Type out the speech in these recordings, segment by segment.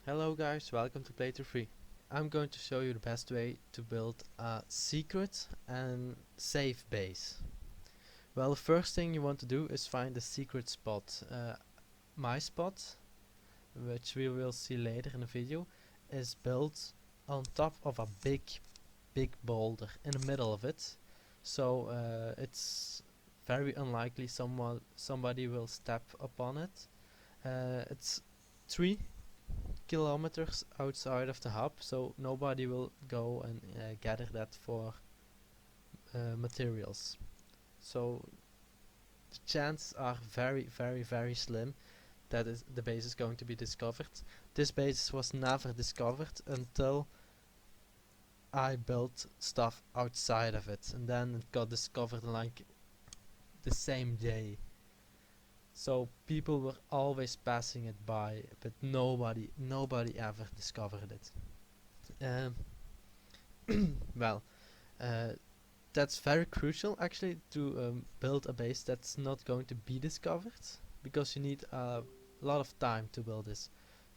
Hello guys, welcome to Playthrough 3. I'm going to show you the best way to build a secret and safe base. Well, the first thing you want to do is find a secret spot. My spot, which we will see later in the video, is built on top of a big boulder in the middle of it. So it's very unlikely somebody will step upon it. It's 3 kilometers outside of the hub, so nobody will go and gather that for materials. So the chances are very slim that the base is going to be discovered. This base was never discovered until I built stuff outside of it, and then it got discovered like the same day. So people were always passing it by, but nobody ever discovered it. Well, uh, that's very crucial actually to build a base that's not going to be discovered, because you need a lot of time to build this.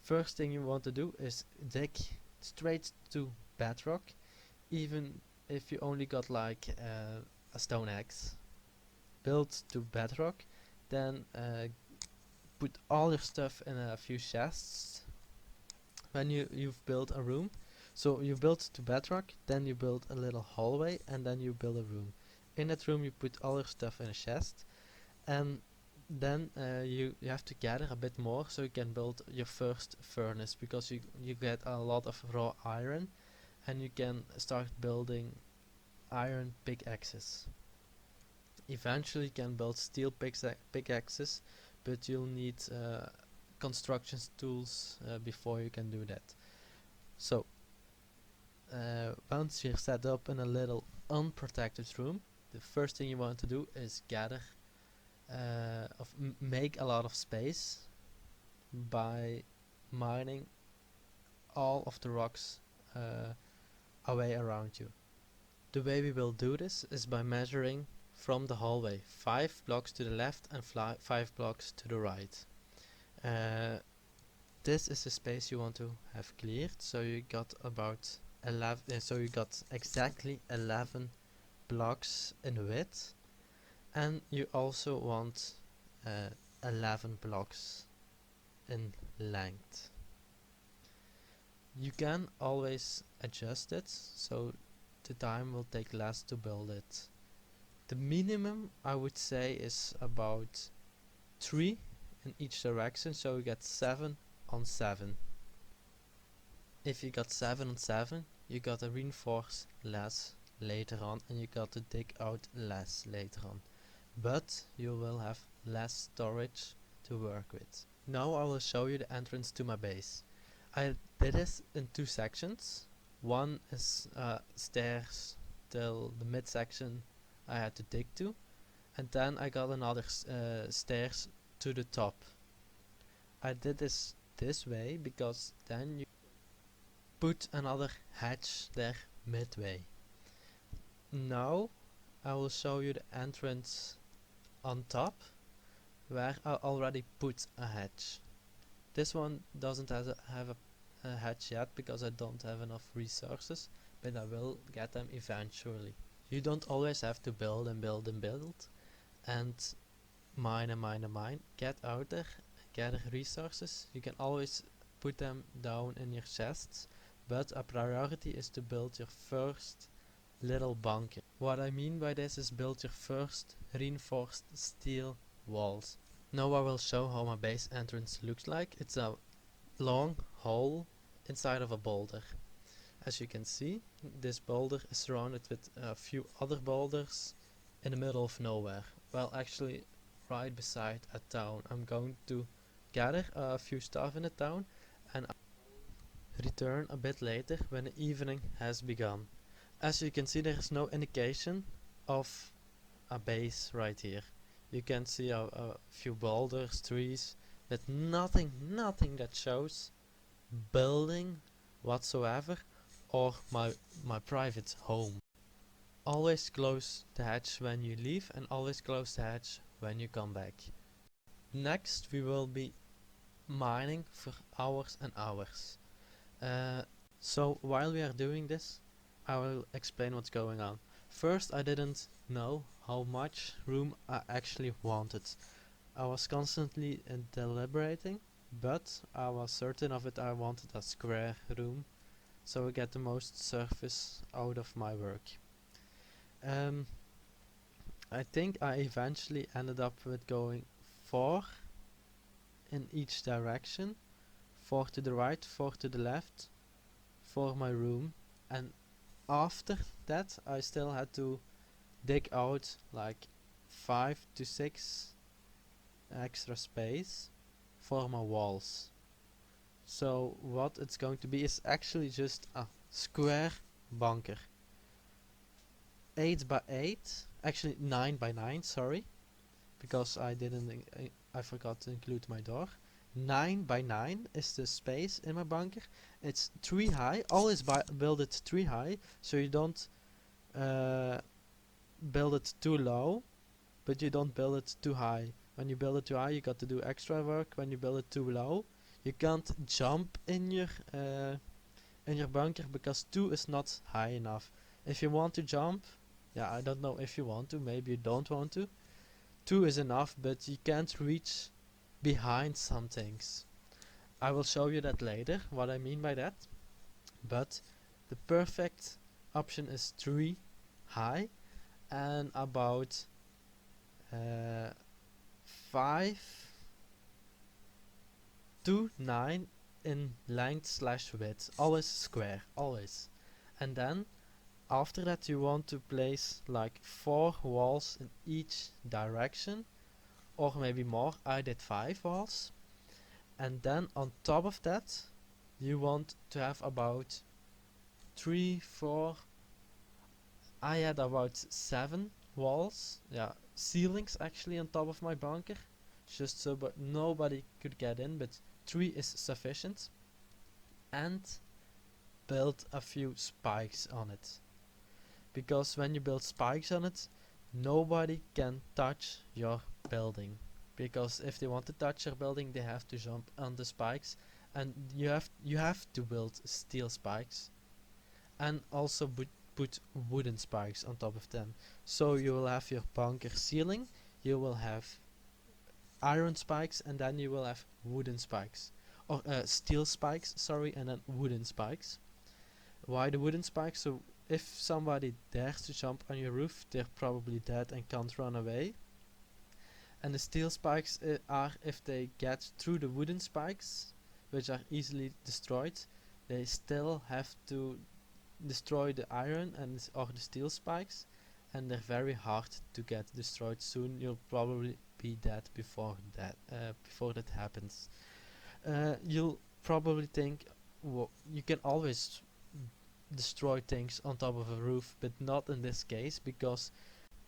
First thing you want to do is dig straight to bedrock, even if you only got like a stone axe. Build to bedrock, then put all your stuff in a few chests. When you've built a room, so you build to bedrock, then you build a little hallway, and then you build a room. In that room you put all your stuff in a chest, and then you have to gather a bit more so you can build your first furnace, because you get a lot of raw iron, and you can start building iron pickaxes. Eventually you can build steel pickaxes, but you'll need construction tools before you can do that. So once you're set up in a little unprotected room, the first thing you want to do is gather make a lot of space by mining all of the rocks away around you. The way we will do this is by measuring from the hallway 5 blocks to the left and 5 blocks to the right. This is the space you want to have cleared, so you got about 11, so you got exactly 11 blocks in width, and you also want 11 blocks in length. You can always adjust it, so the time will take less to build it. The minimum I would say is about 3 in each direction, so you get 7 on 7. If you got 7 on 7, you gotta reinforce less later on, and you gotta dig out less later on. But you will have less storage to work with. Now I will show you the entrance to my base. I did this in 2 sections. One is stairs till the midsection I had to dig to, and then I got another stairs to the top. I did this way because then you put another hatch there midway. Now I will show you the entrance on top, where I already put a hatch. This one doesn't have a hatch yet because I don't have enough resources, but I will get them eventually. You don't always have to build and build and build and mine and mine and mine. Get out there, gather resources. You can always put them down in your chests, but a priority is to build your first little bunker. What I mean by this is build your first reinforced steel walls. Now I will show how my base entrance looks like. It's a long hole inside of a boulder. As you can see, this boulder is surrounded with a few other boulders in the middle of nowhere. Well, actually right beside a town. I'm going to gather a few stuff in the town and return a bit later when the evening has begun. As you can see, there is no indication of a base right here. You can see a few boulders, trees, but nothing that shows building whatsoever, or my private home. Always close the hatch when you leave, and always close the hatch when you come back. Next we will be mining for hours and hours. So while we are doing this, I will explain what's going on. First, I didn't know how much room I actually wanted. I was constantly deliberating, but I was certain of it. I wanted a square room, so I get the most surface out of my work. Um, I think I eventually ended up with going 4 in each direction, 4 to the right, 4 to the left, for my room, and after that I still had to dig out like 5 to 6 extra space for my walls. So what it's going to be is actually just a square bunker, 8 by 8, actually 9 by 9, sorry, because I forgot to include my door. 9 by 9 is the space in my bunker. It's 3 high, always build it 3 high, so you don't build it too low, but you don't build it too high. When you build it too high, you got to do extra work. When you build it too low, you can't jump in your bunker because 2 is not high enough. If you want to jump, yeah, I don't know if you want to, maybe you don't want to. 2 is enough, but you can't reach behind some things. I will show you that later, what I mean by that. But the perfect option is 3 high and about 5 to 9 in length slash width. Always square, always. And then after that you want to place like 4 walls in each direction, or maybe more. I did 5 walls. And then on top of that you want to have about 3, 4, I had about 7 walls, yeah, ceilings actually on top of my bunker, just so but nobody could get in, but 3 is sufficient. And build a few spikes on it, because when you build spikes on it, nobody can touch your building, because if they want to touch your building they have to jump on the spikes, and you have to build steel spikes and also put wooden spikes on top of them. So you will have your bunker ceiling, you will have iron spikes, and then you will have wooden spikes, or steel spikes, sorry, and then wooden spikes. Why the wooden spikes? So if somebody dares to jump on your roof, they're probably dead and can't run away. And the steel spikes are if they get through the wooden spikes, which are easily destroyed, they still have to destroy the iron and or the steel spikes, and they're very hard to get destroyed. Soon you'll probably be dead before that happens. You'll probably think, well, you can always destroy things on top of a roof, but not in this case, because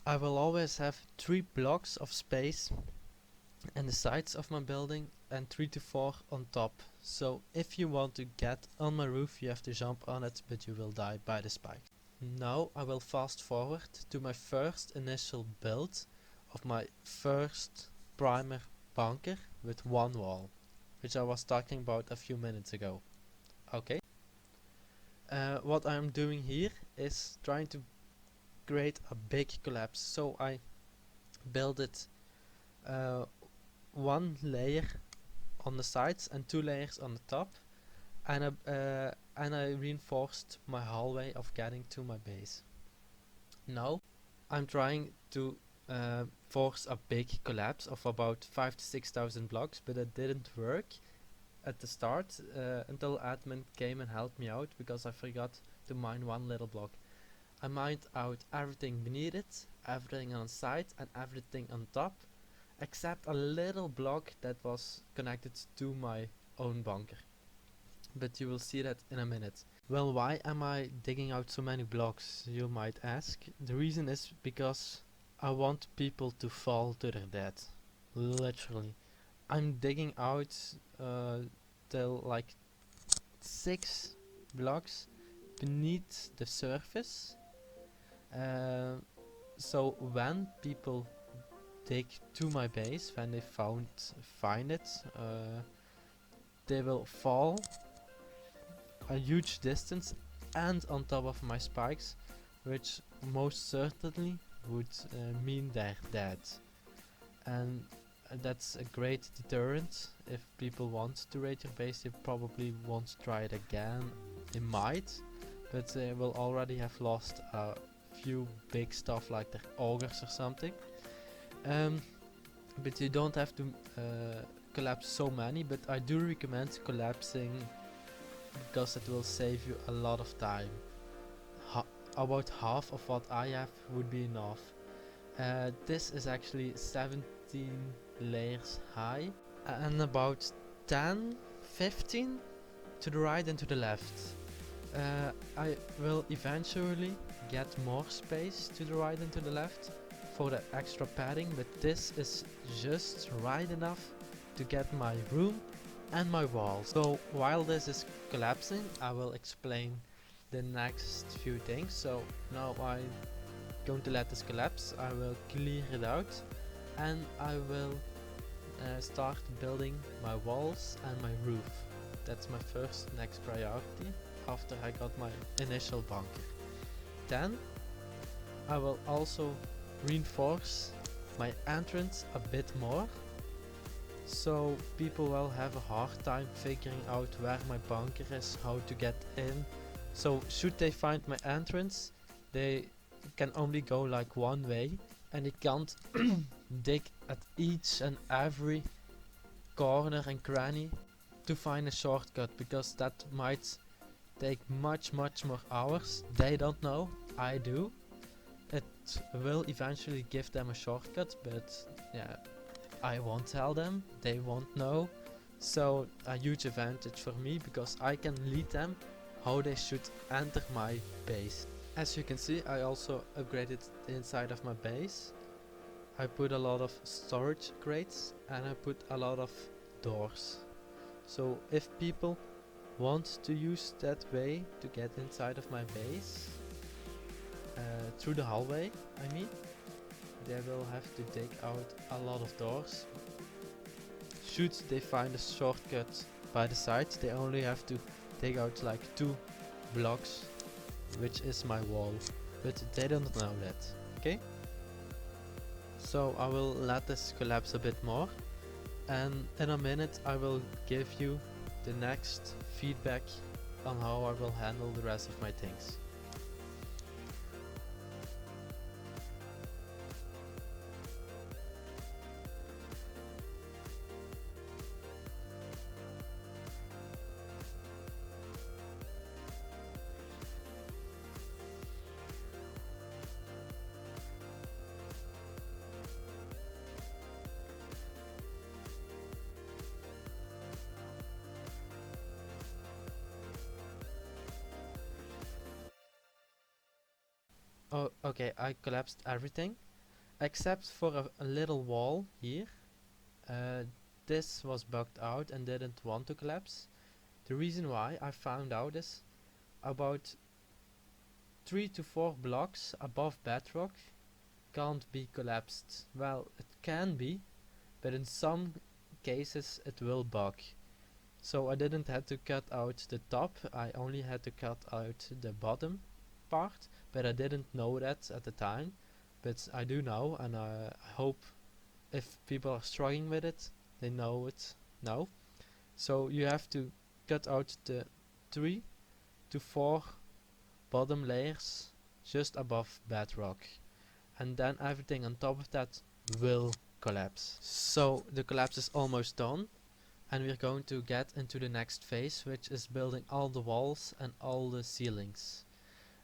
I will always have 3 blocks of space and the sides of my building and 3 to 4 on top. So if you want to get on my roof you have to jump on it, but you will die by the spike. Now I will fast forward to my first initial build of my first primer bunker with 1 wall, which I was talking about a few minutes ago. Okay. What I'm doing here is trying to create a big collapse. So I build it 1 layer on the sides and 2 layers on the top, and I reinforced my hallway of getting to my base. Now I'm trying to force a big collapse of about 5 to 6,000 blocks, but it didn't work at the start until admin came and helped me out, because I forgot to mine 1 little block. I mined out everything beneath it, everything on the side and everything on top, except a little block that was connected to my own bunker. But you will see that in a minute. Well, why am I digging out so many blocks, you might ask? The reason is because I want people to fall to their death. Literally. I'm digging out till like 6 blocks beneath the surface. So when people dig to my base, when they find it, they will fall a huge distance and on top of my spikes, which most certainly would mean they're dead. And that's a great deterrent. If people want to raid your base, they probably won't try it again. They might, but they will already have lost a few big stuff like their augers or something. But you don't have to collapse so many, but I do recommend collapsing because it will save you a lot of time. About half of what I have would be enough. This is actually 17 layers high and about 10, 15 to the right and to the left. I will eventually get more space to the right and to the left for the extra padding, but this is just right enough to get my room and my walls. So while this is collapsing, I will explain the next few things. So now I'm going to let this collapse, I will clear it out, and I will start building my walls and my roof. That's my first next priority after I got my initial bunker. Then I will also reinforce my entrance a bit more, so people will have a hard time figuring out where my bunker is, how to get in. So should they find my entrance, they can only go like one way and they can't dig at each and every corner and cranny to find a shortcut, because that might take much more hours. They don't know, I do. It will eventually give them a shortcut, but yeah, I won't tell them, they won't know. So a huge advantage for me, because I can lead them how they should enter my base. As you can see, I also upgraded the inside of my base. I put a lot of storage crates and I put a lot of doors. So if people want to use that way to get inside of my base, through the hallway I mean, they will have to dig out a lot of doors. Should they find a shortcut by the side, they only have to dig out like 2 blocks, which is my wall, but they don't know that, okay? So I will let this collapse a bit more, and in a minute I will give you the next feedback on how I will handle the rest of my things. Oh, okay, I collapsed everything except for a little wall here. Uh, this was bugged out and didn't want to collapse. The reason why I found out is about 3 to 4 blocks above bedrock can't be collapsed. Well, it can be, but in some cases it will bug. So I didn't have to cut out the top, I only had to cut out the bottom part, but I didn't know that at the time. But I do now, and I hope if people are struggling with it, they know it now. So you have to cut out the 3 to 4 bottom layers just above bedrock, and then everything on top of that will collapse. So the collapse is almost done, and we're going to get into the next phase, which is building all the walls and all the ceilings.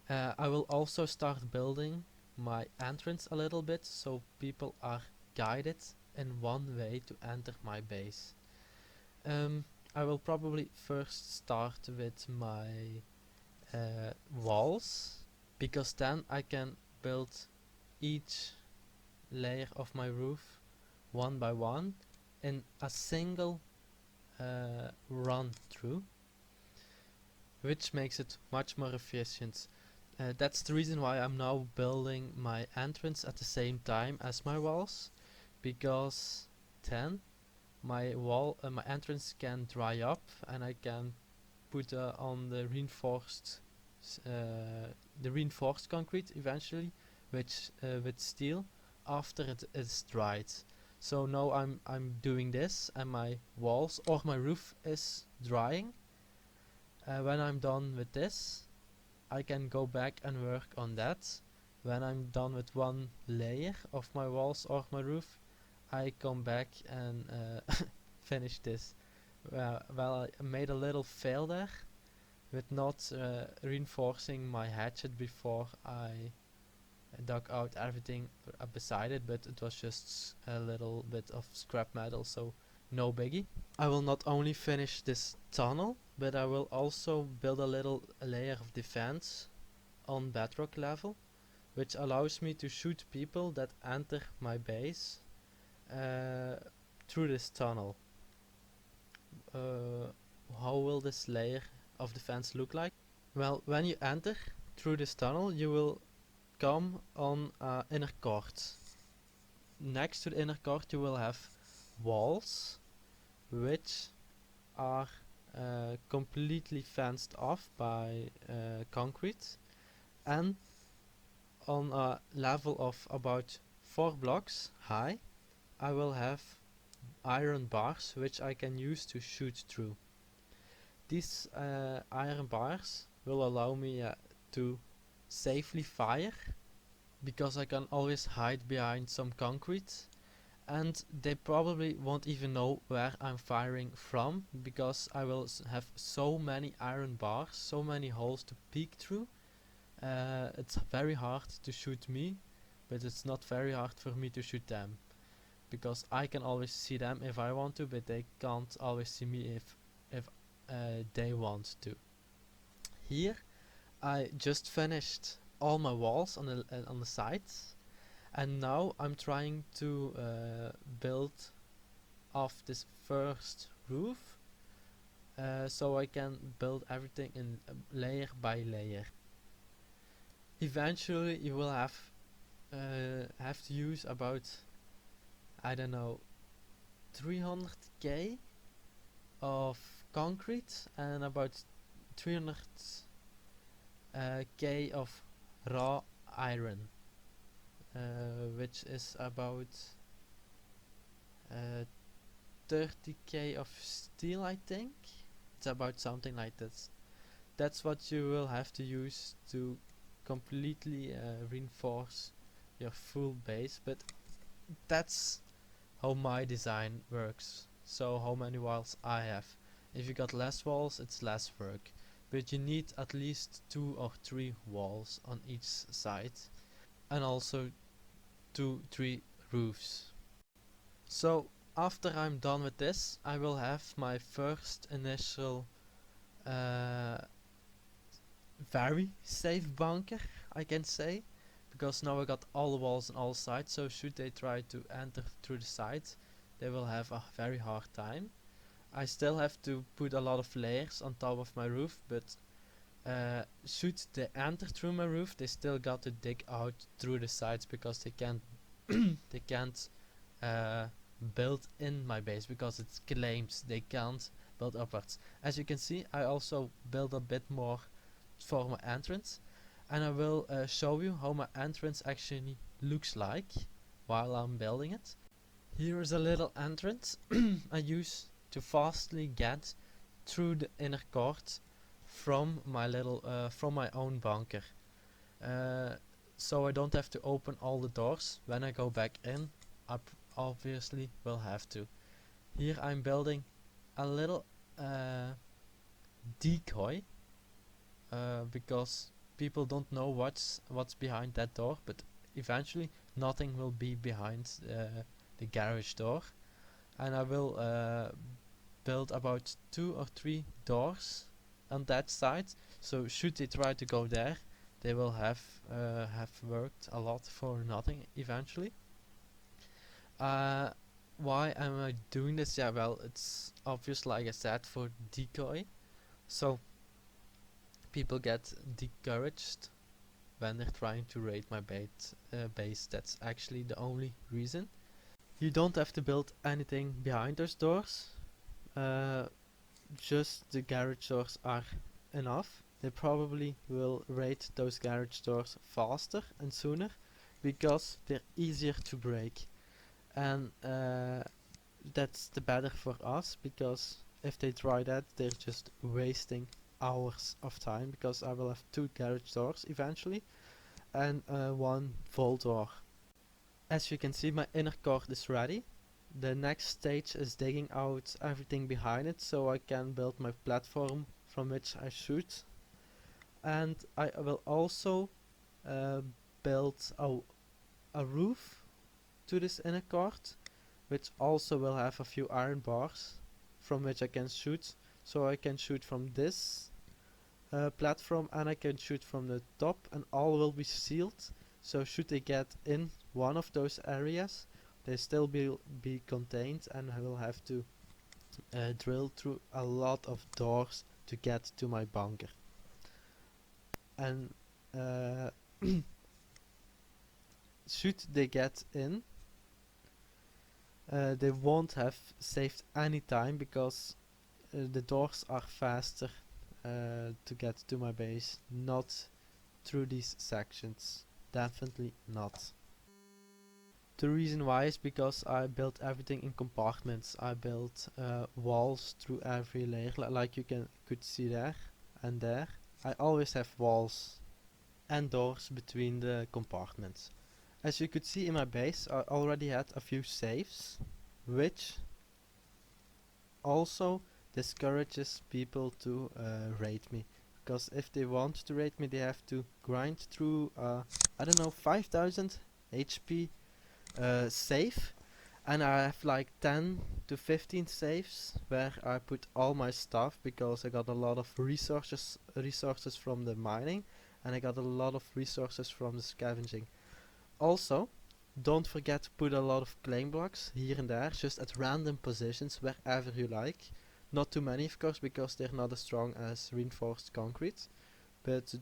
I will also start building my entrance a little bit, so people are guided in one way to enter my base. I will probably first start with my walls, because then I can build each layer of my roof one by one in a single run through, which makes it much more efficient. That's the reason why I'm now building my entrance at the same time as my walls, because then my wall, my entrance can dry up, and I can put on the reinforced concrete eventually, with steel after it is dried. So now I'm doing this, and my walls or my roof is drying. When I'm done with this, I can go back and work on that. When I'm done with one layer of my walls or my roof, I come back and finish this. Well, I made a little fail there with not reinforcing my hatchet before I dug out everything beside it, but it was just a little bit of scrap metal, so no biggie. I will not only finish this tunnel, but I will also build a little layer of defense on bedrock level, which allows me to shoot people that enter my base through this tunnel. How will this layer of defense look like? Well, when you enter through this tunnel, you will come on inner court. Next to the inner court, you will have walls, which are completely fenced off by concrete, and on a level of about 4 blocks high, I will have iron bars which I can use to shoot through. These iron bars will allow me to safely fire, because I can always hide behind some concrete, and they probably won't even know where I'm firing from, because I will have so many iron bars, so many holes to peek through. It's very hard to shoot me, but it's not very hard for me to shoot them, because I can always see them if I want to, but they can't always see me if they want to. Here I just finished all my walls on the sides, and now I'm trying to build off this first roof, so I can build everything in layer by layer. Eventually you will have to use about, I don't know, 300k of concrete and about 300k of raw iron, which is about 30k of steel, I think. It's about something like this. That's what you will have to use to completely reinforce your full base, but that's how my design works. So how many walls I have. If you got less walls, it's less work, but you need at least 2 or 3 walls on each side, and also 2-3 roofs. So after I'm done with this, I will have my first initial very safe bunker, I can say, because now I got all the walls on all sides, so should they try to enter through the sides, they will have a very hard time. I still have to put a lot of layers on top of my roof, but should they enter through my roof, they still got to dig out through the sides, because they can't they can't build in my base, because it claims they can't build upwards. As you can see, I also build a bit more for my entrance, and I will show you how my entrance actually looks like while I'm building it. Here is a little entrance I use to fastly get through the inner court from my own bunker, so I don't have to open all the doors. When I go back in, I obviously will have to. Here I'm building a little decoy, because people don't know what's behind that door, but eventually nothing will be behind the garage door, and I will build about 2 or 3 doors on that side, so should they try to go there, they will have worked a lot for nothing eventually. Why am I doing this? Yeah, well, it's obvious, like I said, for decoy, so people get discouraged when they're trying to raid my base. That's actually the only reason. You don't have to build anything behind those doors. Just the garage doors are enough. They probably will rate those garage doors faster and sooner because they're easier to break. And that's the better for us, because if they try that, they're just wasting hours of time, because I will have 2 garage doors eventually and 1 vault door. As you can see, my inner court is ready. The next stage is digging out everything behind it so I can build my platform from which I shoot. And I will also uh, build a roof to this inner court, which also will have a few iron bars from which I can shoot. So I can shoot from this platform and I can shoot from the top, and all will be sealed. So should they get in one of those areas, they still be contained, and I will have to drill through a lot of doors to get to my bunker. And should they get in, they won't have saved any time, because the doors are faster to get to my base, not through these sections. Definitely not. The reason why is because I built everything in compartments. I built walls through every layer, like you could see there and there. I always have walls and doors between the compartments. As you could see in my base, I already had a few saves, which also discourages people to raid me. Because if they want to raid me, they have to grind through, I don't know, 5000 HP save, and I have like 10 to 15 saves where I put all my stuff, because I got a lot of resources from the mining, and I got a lot of resources from the scavenging. Also, don't forget to put a lot of claim blocks here and there, just at random positions wherever you like. Not too many, of course, because they're not as strong as reinforced concrete, but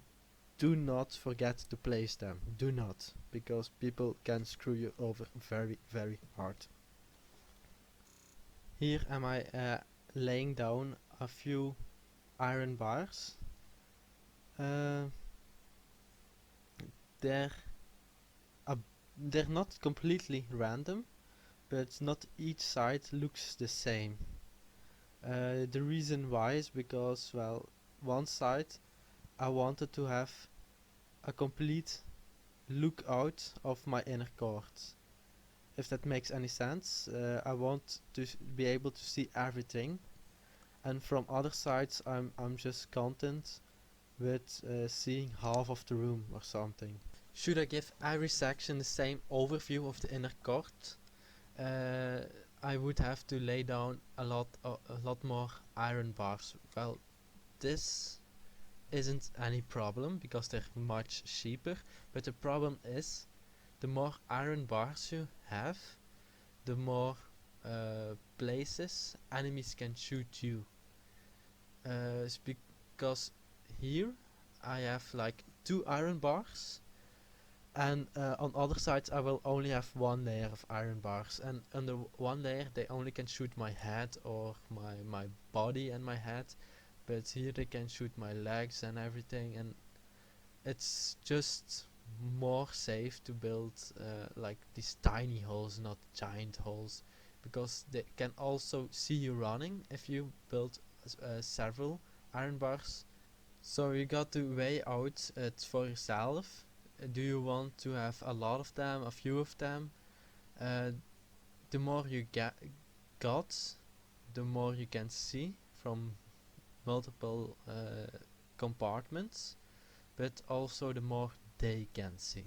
do not forget to place them. Do not, because people can screw you over very, very hard. Here am I laying down a few iron bars. Uh, they're they're not completely random, but not each side looks the same. The reason why is because, well, one side I wanted to have a complete look out of my inner court. If that makes any sense, I want to be able to see everything, and from other sides I'm just content with seeing half of the room or something. Should I give every section the same overview of the inner court? I would have to lay down a lot more iron bars. Well, this isn't any problem because they're much cheaper, but the problem is, the more iron bars you have, the more places enemies can shoot you. It's because here I have like 2 iron bars, and on other sides I will only have 1 layer of iron bars, and under 1 layer they only can shoot my head or my body and my head, but here they can shoot my legs and everything, and it's just more safe to build like these tiny holes, not giant holes, because they can also see you running if you build several iron bars. So you got to weigh out it for yourself. Do you want to have a lot of them, a few of them? Uh, the more you got, the more you can see from multiple compartments, but also the more they can see.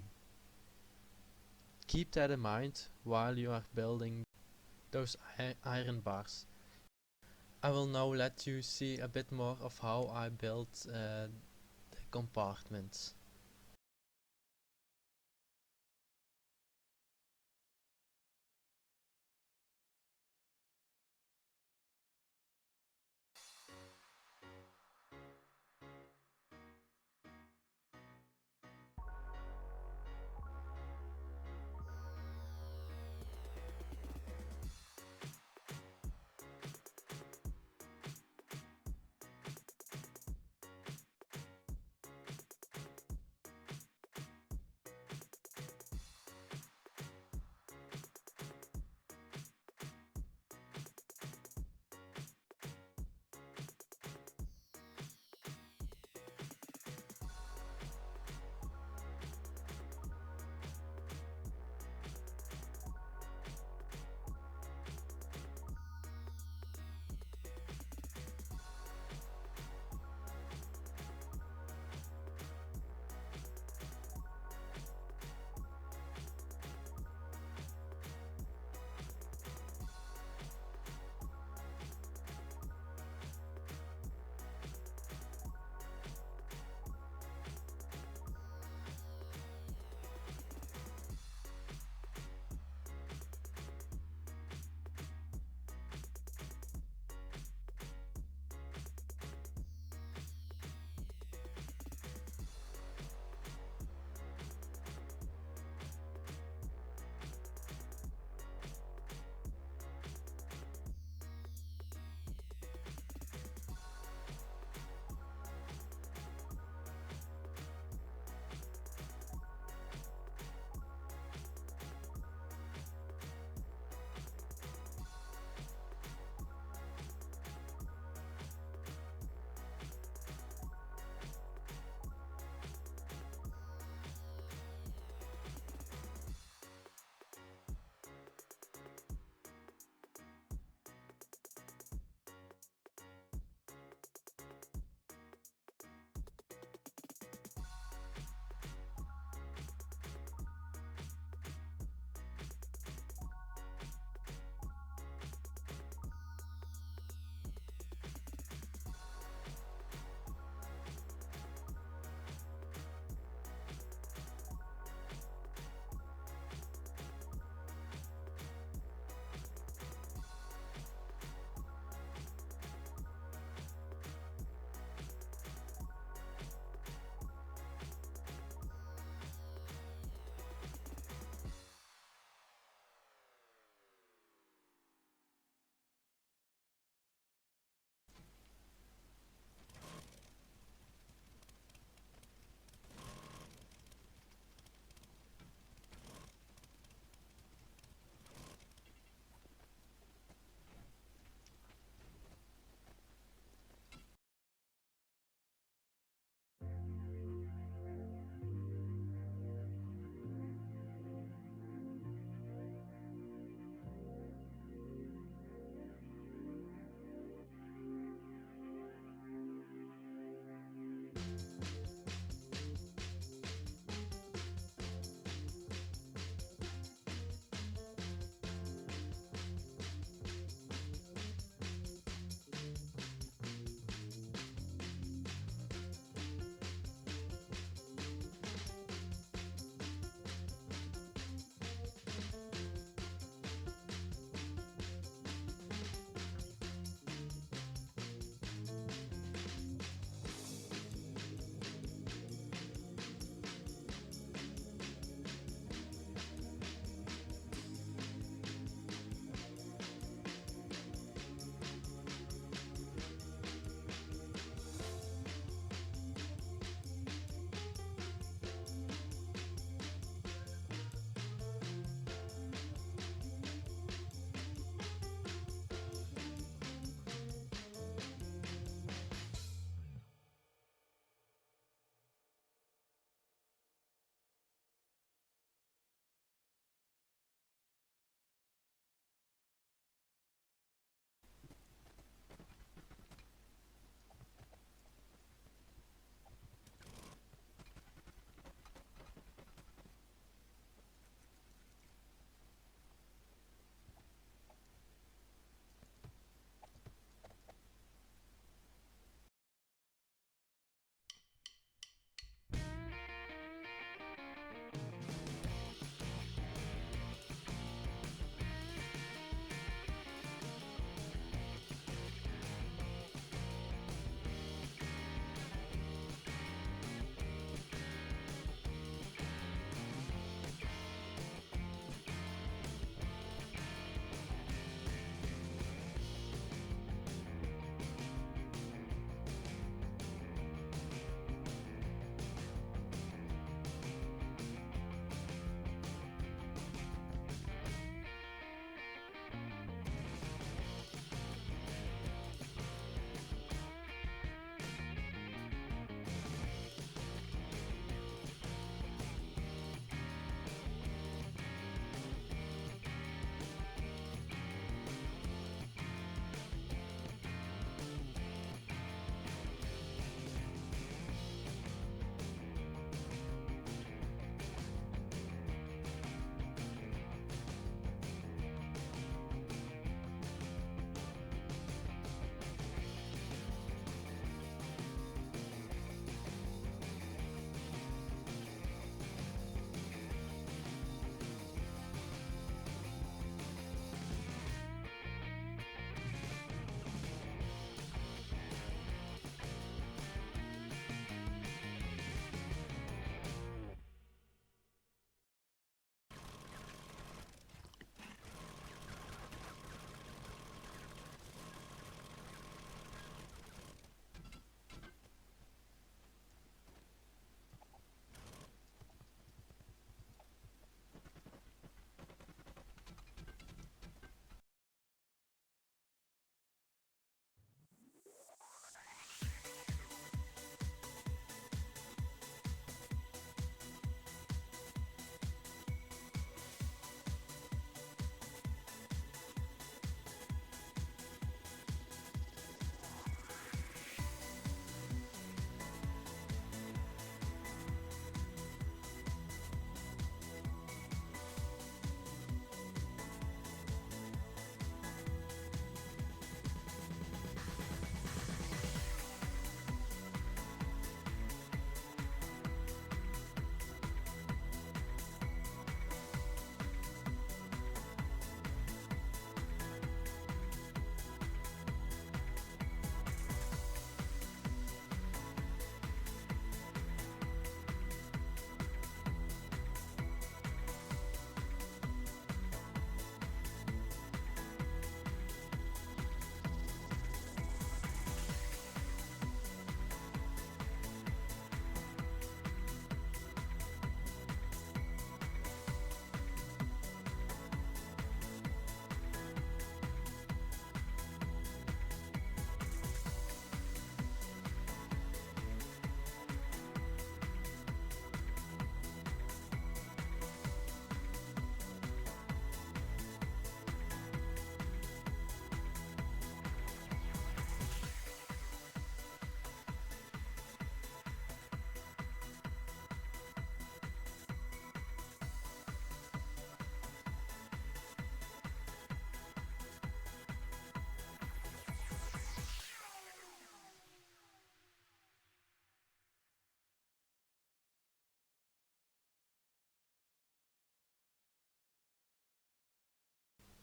Keep that in mind while you are building those iron bars. I will now let you see a bit more of how I built the compartments.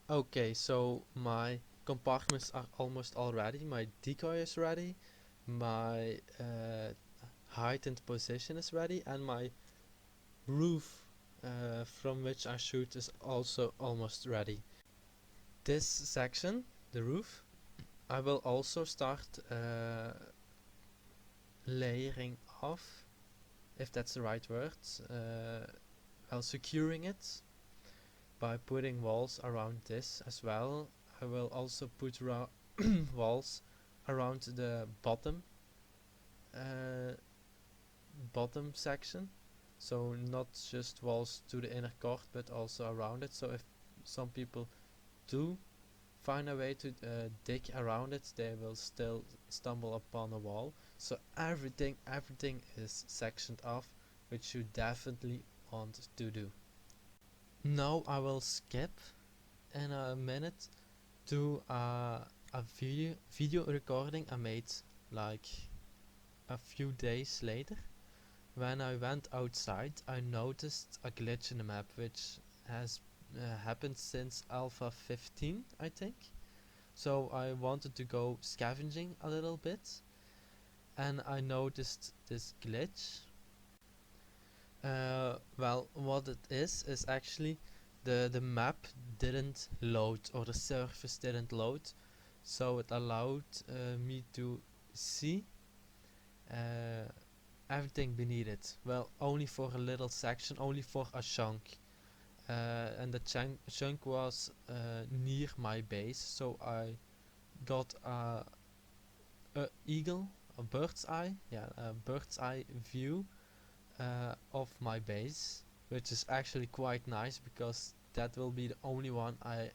Okay, so my compartments are almost all ready. My decoy is ready. My height and position is ready, and my roof from which I shoot is also almost ready. This section, the roof, I will also start layering off, if that's the right word, while securing it by putting walls around this as well. I will also put walls around the uh, bottom section, so not just walls to the inner court but also around it, so if some people do find a way to dig around it, they will still stumble upon a wall. So everything is sectioned off, which you definitely want to do. Now I will skip in a minute to a video recording I made like a few days later. When I went outside, I noticed a glitch in the map, which has happened since Alpha 15, I think. So I wanted to go scavenging a little bit, and I noticed this glitch. Well, what it is actually the map didn't load, or the surface didn't load, so it allowed me to see uh, everything beneath it. Well, only for a little section, only for a chunk. And the chunk was near my base, so I got a eagle, a bird's eye, yeah, a bird's eye view of my base, which is actually quite nice because that will be the only one I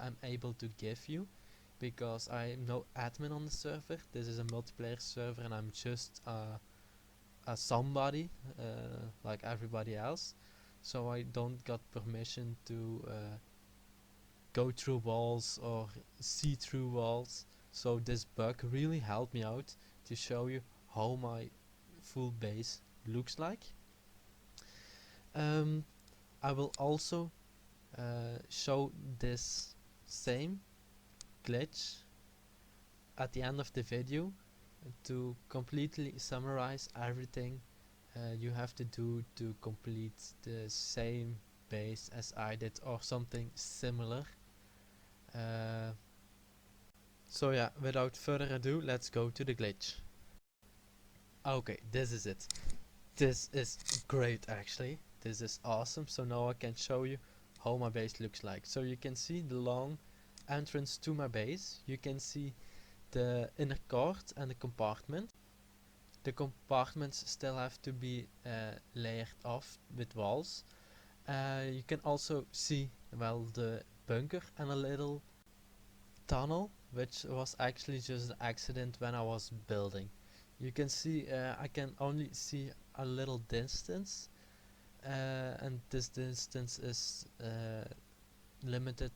am able to give you, because I'm no admin on the server. This is a multiplayer server and I'm just a somebody like everybody else, so I don't got permission to go through walls or see through walls. So this bug really helped me out to show you how my full base looks like. um, I will also show this same glitch at the end of the video to completely summarize everything you have to do to complete the same base as I did, or something similar. Uh, so yeah, without further ado, let's go to the glitch. Okay, this is it. This is great actually. This is awesome. So now I can show you how my base looks like. So you can see the long entrance to my base. You can see the inner court and the compartment. The compartments still have to be layered off with walls. You can also see, well, the bunker and a little tunnel, which was actually just an accident when I was building. You can see I can only see a little distance, and this distance is limited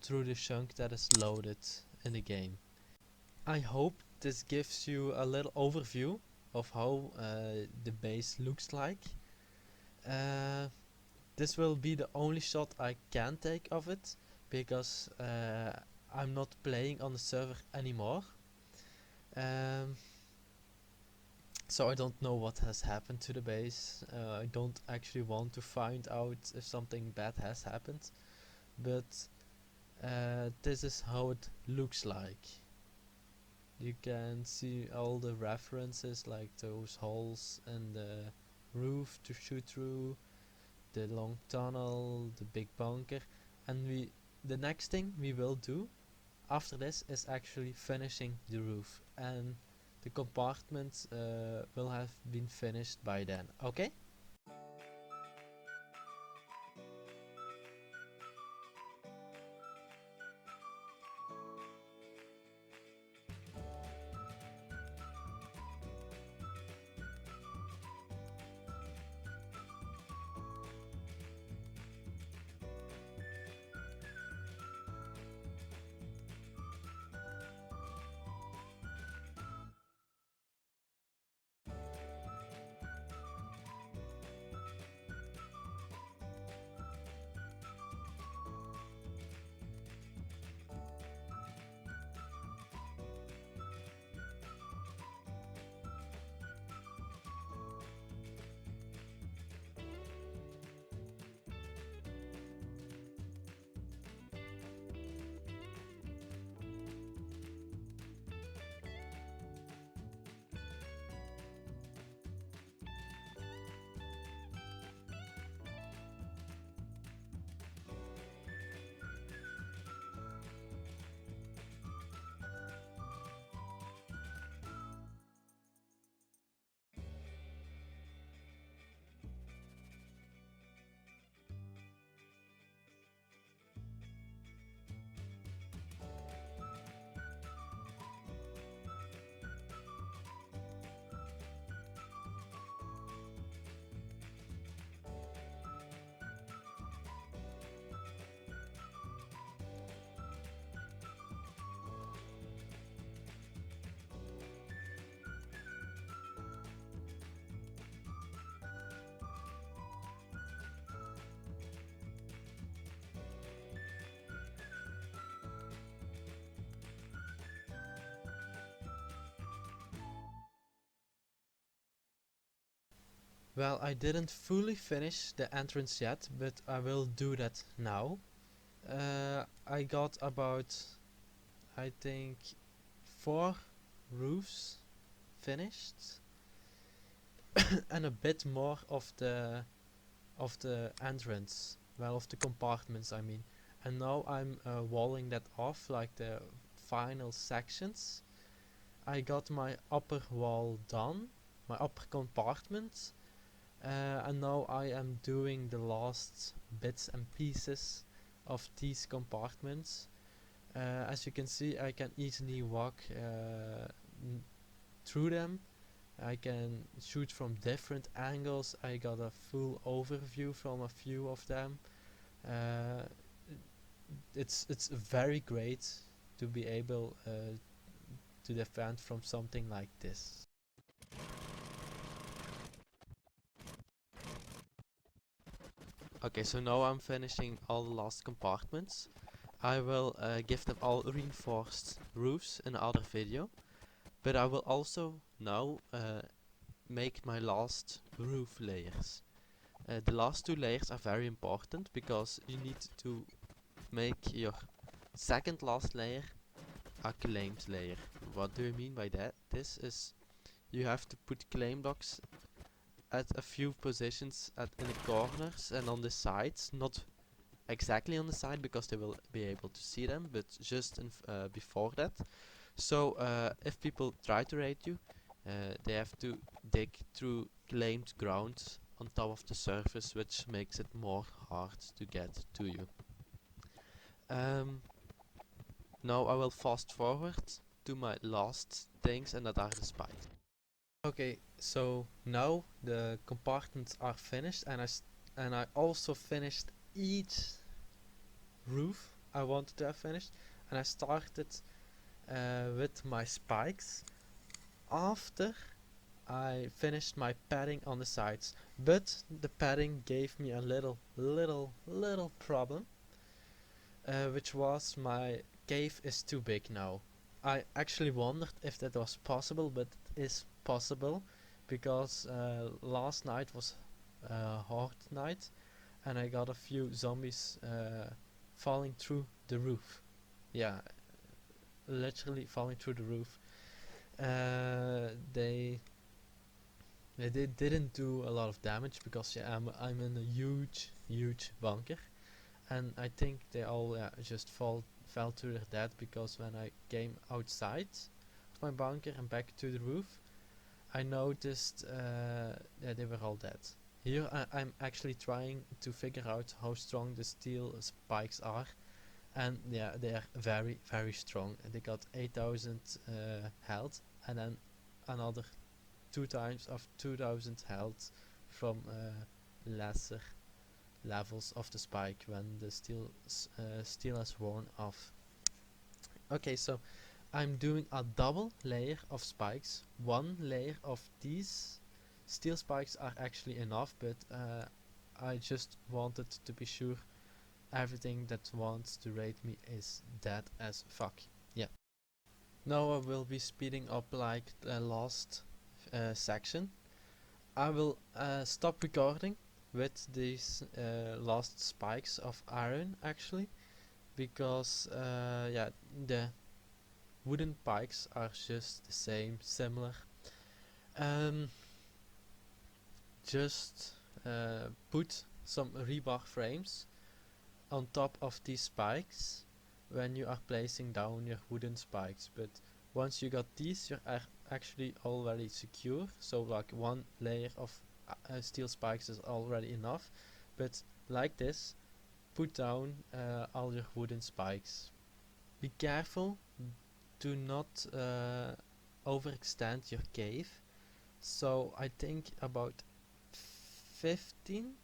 through the chunk that is loaded in the game. I hope this gives you a little overview of how the base looks like. Uh, this will be the only shot I can take of it, because I'm not playing on the server anymore. Um, so I don't know what has happened to the base. I don't actually want to find out if something bad has happened, but this is how it looks like. You can see all the references, like those holes in the roof to shoot through, the long tunnel, the big bunker, and the next thing we will do after this is actually finishing the roof, and the compartments will have been finished by then. Okay? Well, I didn't fully finish the entrance yet, but I will do that now. I got about, I think, 4 roofs finished and a bit more of the entrance, well, of the compartments I mean. And now I'm walling that off, like the final sections. I got my upper wall done, my upper compartment, and now I am doing the last bits and pieces of these compartments. As you can see, I can easily walk through them. I can shoot from different angles. I got a full overview from a few of them. Uh, it's very great to be able to defend from something like this. Okay, so now I'm finishing all the last compartments. I will give them all reinforced roofs in another video, but I will also now make my last roof layers. The last 2 layers are very important because you need to make your second last layer a claimed layer. What do I mean by that? This is, you have to put claim blocks at a few positions in the corners and on the sides, not exactly on the side because they will be able to see them, but just before that. So if people try to raid you, they have to dig through claimed ground on top of the surface, which makes it more hard to get to you. Now I will fast forward to my last things, and that are the spikes. Okay, so now the compartments are finished, and I also finished each roof I wanted to have finished, and I started with my spikes after I finished my padding on the sides. But the padding gave me a little problem, which was my cave is too big now. I actually wondered if that was possible, but it is possible because last night was a hard night and I got a few zombies falling through the roof. Yeah, literally falling through the roof. They didn't do a lot of damage because yeah, I'm in a huge bunker, and I think they all just fell to their death because when I came outside of my bunker and back to the roof, I noticed that they were all dead. Here I'm actually trying to figure out how strong the steel spikes are, and yeah, they are very strong. They got 8,000 health, and then another 2 times of 2,000 health from lesser levels of the spike when the steel has worn off. Okay, so I'm doing a double layer of spikes. 1 layer of these steel spikes are actually enough, but I just wanted to be sure everything that wants to raid me is dead as fuck. Yeah. Now I will be speeding up like the last section. I will stop recording with these last spikes of iron actually, because yeah, the wooden pikes are just the same, similar. Um, just put some rebar frames on top of these spikes when you are placing down your wooden spikes, but once you got these, you're actually already secure. So like 1 layer of steel spikes is already enough, but like this, put down all your wooden spikes. Be careful, do not overextend your cave. So I think about 15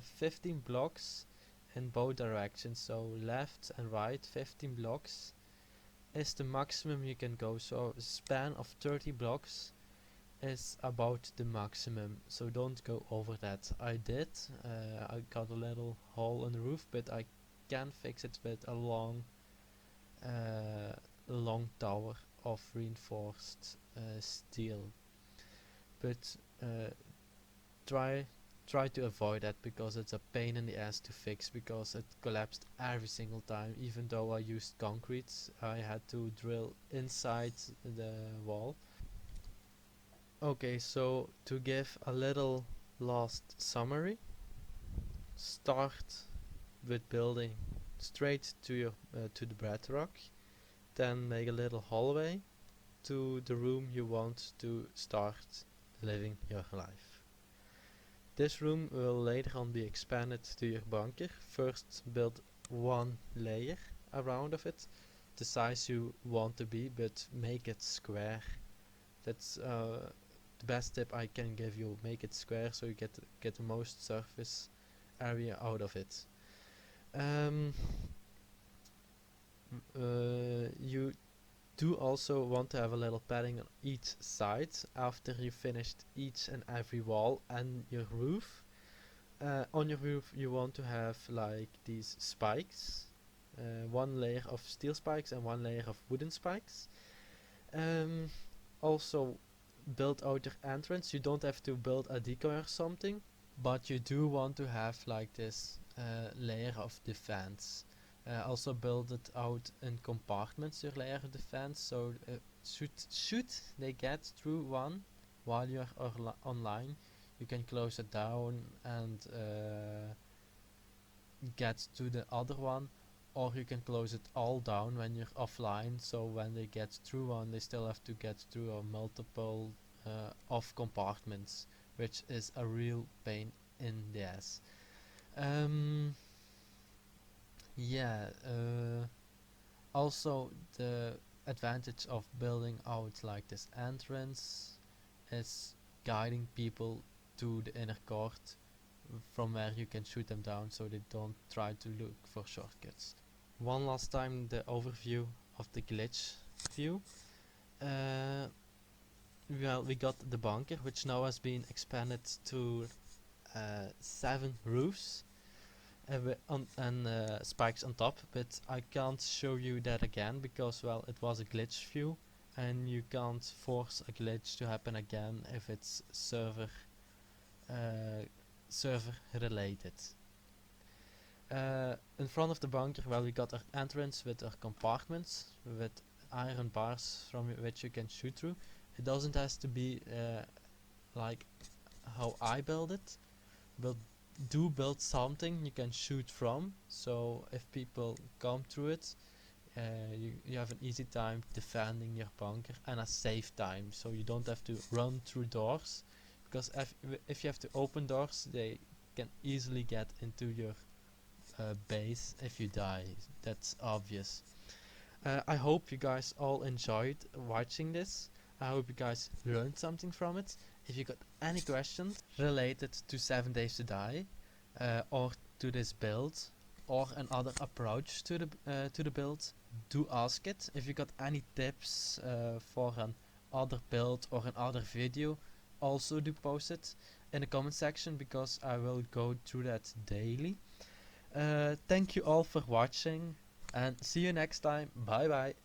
15 blocks in both directions, so left and right, 15 blocks is the maximum you can go. So a span of 30 blocks is about the maximum, so don't go over that. I did, I got a little hole in the roof, but I can fix it with a long tower of reinforced steel. But uh, try try to avoid that, because it's a pain in the ass to fix, because it collapsed every single time. Even though I used concrete, I had to drill inside the wall. Okay, so to give a little last summary, start with building straight to your to the bedrock, then make a little hallway to the room you want to start living your life. This room will later on be expanded to your bunker. First build one layer around of it, the size you want to be, but make it square. That's the best tip I can give you. Make it square so you get the most surface area out of it. You do also want to have a little padding on each side after you finished each and every wall and your roof. On your roof you want to have like these spikes, one layer of steel spikes and one layer of wooden spikes. Also build out your entrance. You don't have to build a decoy or something, but you do want to have like this layer of defense. Also build it out in compartments, your layer of defense, so should they get through one while you're online, you can close it down and get to the other one, or you can close it all down when you're offline, so when they get through one they still have to get through a multiple of compartments, which is a real pain in the ass. Yeah, also the advantage of building out like this entrance is guiding people to the inner court from where you can shoot them down, so they don't try to look for shortcuts. One last time, the overview of the glitch view. Well, we got the bunker, which now has been expanded to 7 roofs and spikes on top, but I can't show you that again because, well, it was a glitch view and you can't force a glitch to happen again if it's server related. In front of the bunker, well, we got our entrance with our compartments with iron bars from which you can shoot through. It doesn't have to be like how I build it, but do build something you can shoot from, so if people come through it, you have an easy time defending your bunker and a safe time, so you don't have to run through doors, because if you have to open doors, they can easily get into your base if you die. That's obvious. I hope you guys all enjoyed watching this. I hope you guys learned something from it. If you got any questions related to 7 Days to Die, or to this build, or another approach to the build, do ask it. If you got any tips for an other build or another video, also do post it in the comment section, because I will go through that daily. Thank you all for watching, and see you next time. Bye bye.